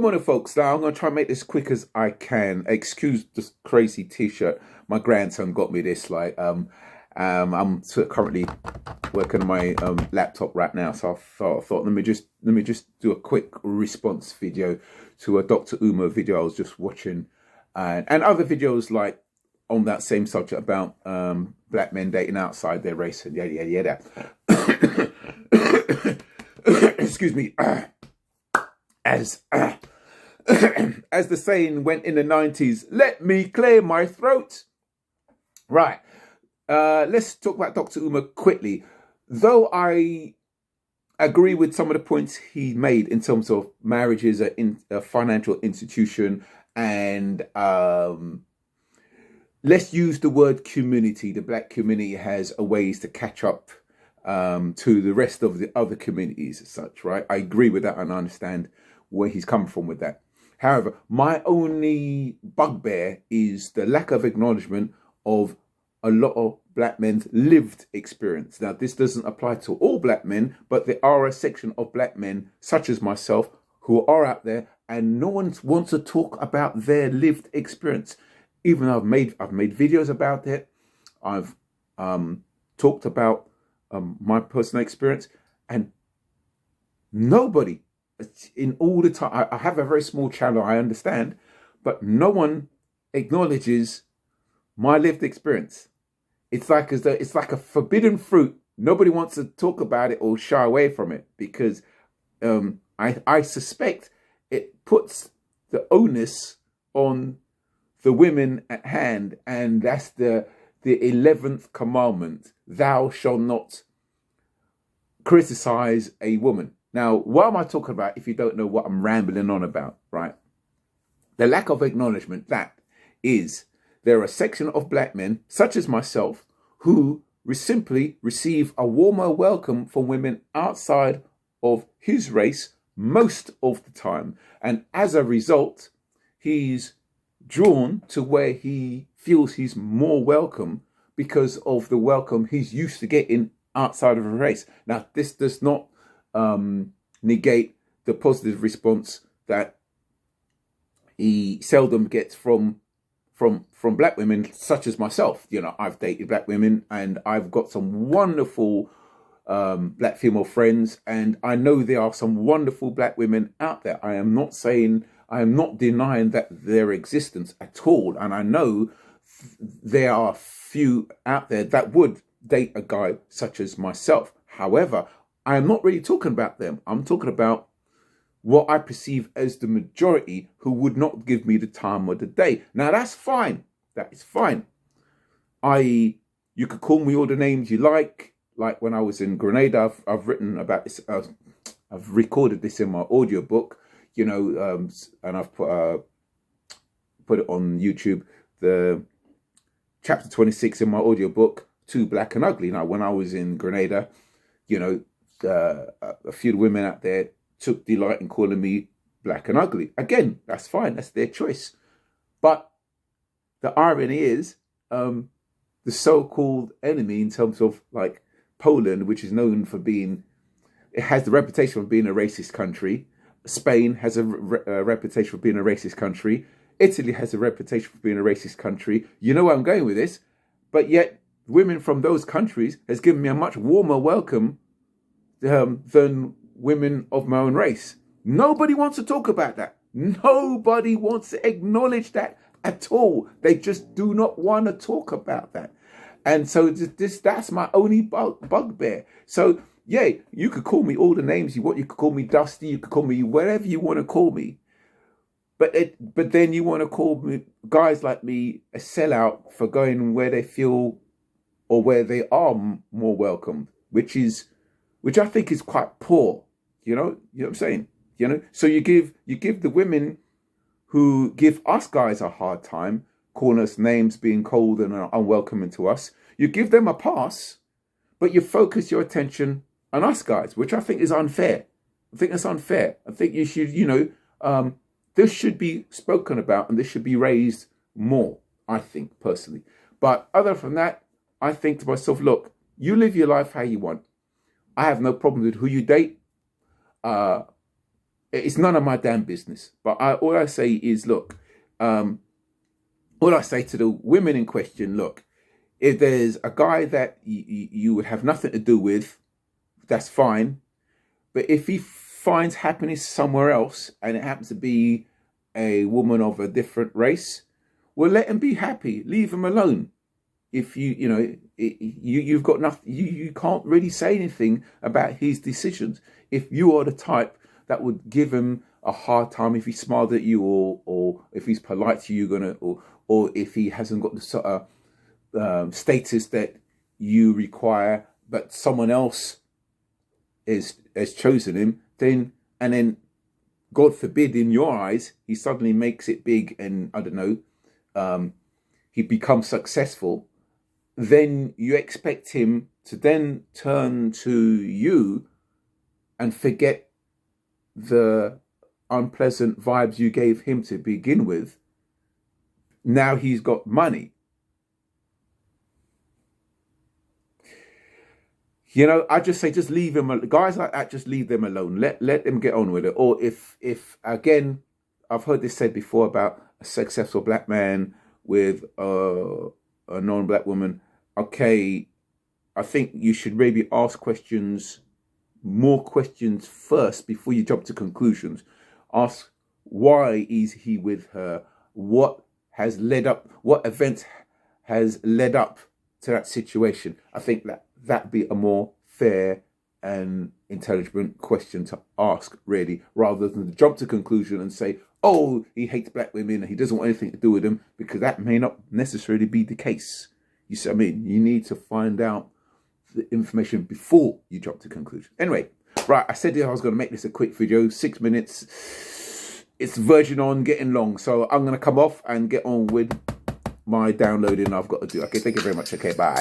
Good morning, folks. Now, I'm going to try and make this quick as I can. Excuse this crazy t-shirt. My grandson got me this. I'm currently working on my laptop right now, so I thought let me just do a quick response video to a Dr. Umar video I was just watching, and other videos like on that same subject about black men dating outside their race and yada yada yada. Excuse me. As as the saying went in the 90s, let me clear my throat. Right. Let's talk about Dr. Umar quickly. Though I agree with some of the points he made in terms of marriage is a financial institution, and let's use the word community. The black community has a ways to catch up to the rest of the other communities as such, right? I agree with that and I understand where he's coming from with that. However, my only bugbear is the lack of acknowledgement of a lot of black men's lived experience. Now, this doesn't apply to all black men, but there are a section of black men, such as myself, who are out there and no one wants to talk about their lived experience. Even though I've made videos about it, I've talked about my personal experience, and nobody in all the time, I have a very small channel, I understand, but no one acknowledges my lived experience. It's like a forbidden fruit. Nobody wants to talk about it or shy away from it because I suspect it puts the onus on the women at hand, and that's the 11th commandment: thou shalt not criticize a woman. Now, what am I talking about if you don't know what I'm rambling on about, right? The lack of acknowledgement, that is, there are a section of black men, such as myself, who simply receive a warmer welcome from women outside of his race most of the time. And as a result, he's drawn to where he feels he's more welcome because of the welcome he's used to getting outside of a race. Now, this does not negate the positive response that he seldom gets from black women such as myself. You know, I've dated black women and I've got some wonderful black female friends, and I know there are some wonderful black women out there. I am not denying that their existence at all, and I know there are few out there that would date a guy such as myself. However, I am not really talking about them. I'm talking about what I perceive as the majority who would not give me the time of the day. Now, that's fine. That is fine. You could call me all the names you like. Like when I was in Grenada, I've written about this. I've recorded this in my audiobook, you know, and I've put it on YouTube. The chapter 26 in my audiobook, Too Black and Ugly. Now, when I was in Grenada, you know, a few women out there took delight in calling me black and ugly. Again, that's fine. That's their choice. But the irony is, the so-called enemy in terms of like Poland, which is known for it has the reputation of being a racist country. Spain has a reputation for being a racist country. Italy has a reputation for being a racist country. You know where I'm going with this. But yet women from those countries has given me a much warmer welcome than women of my own race. Nobody wants to talk about that. Nobody wants to acknowledge that at all. They just do not want to talk about that. And so that's my only bugbear. So yeah, you could call me all the names you want. You could call me Dusty. You could call me whatever you want to call me. But then you want to call me, guys like me, a sellout for going where they feel or where they are more welcomed, which I think is quite poor. You know what I'm saying? You know, so you give the women who give us guys a hard time, calling us names, being cold and unwelcoming to us. You give them a pass, but you focus your attention on us guys, which I think is unfair. I think that's unfair. I think you should, you know, this should be spoken about and this should be raised more, I think, personally. But other than that, I think to myself, look, you live your life how you want. I have no problem with who you date. it's none of my damn business. But all I say is, look, all I say to the women in question, look, if there's a guy that you would have nothing to do with, that's fine. But if he finds happiness somewhere else and it happens to be a woman of a different race, well, let him be happy. Leave him alone. If you've got nothing, you can't really say anything about his decisions. If you are the type that would give him a hard time if he smiled at you, or if he's polite to you, or if he hasn't got the sort of status that you require, but someone else has chosen him, then God forbid, in your eyes, he suddenly makes it big and I don't know, he becomes successful. Then you expect him to then turn to you and forget the unpleasant vibes you gave him to begin with. Now he's got money. You know, I just say, just leave him. Guys like that, just leave them alone. Let them get on with it. Or if again, I've heard this said before about a successful black man with a non-black woman. Okay, I think you should maybe ask more questions first before you jump to conclusions. Ask, why is he with her? What event has led up to that situation? I think that'd be a more fair and intelligent question to ask, really, rather than to jump to conclusion and say, oh, he hates black women and he doesn't want anything to do with them, because that may not necessarily be the case. You see what I mean? You need to find out the information before you jump to conclusion. Anyway, right, I said I was going to make this a quick video, 6 minutes. It's verging on getting long, so I'm going to come off and get on with my downloading I've got to do. Okay, thank you very much. Okay, bye.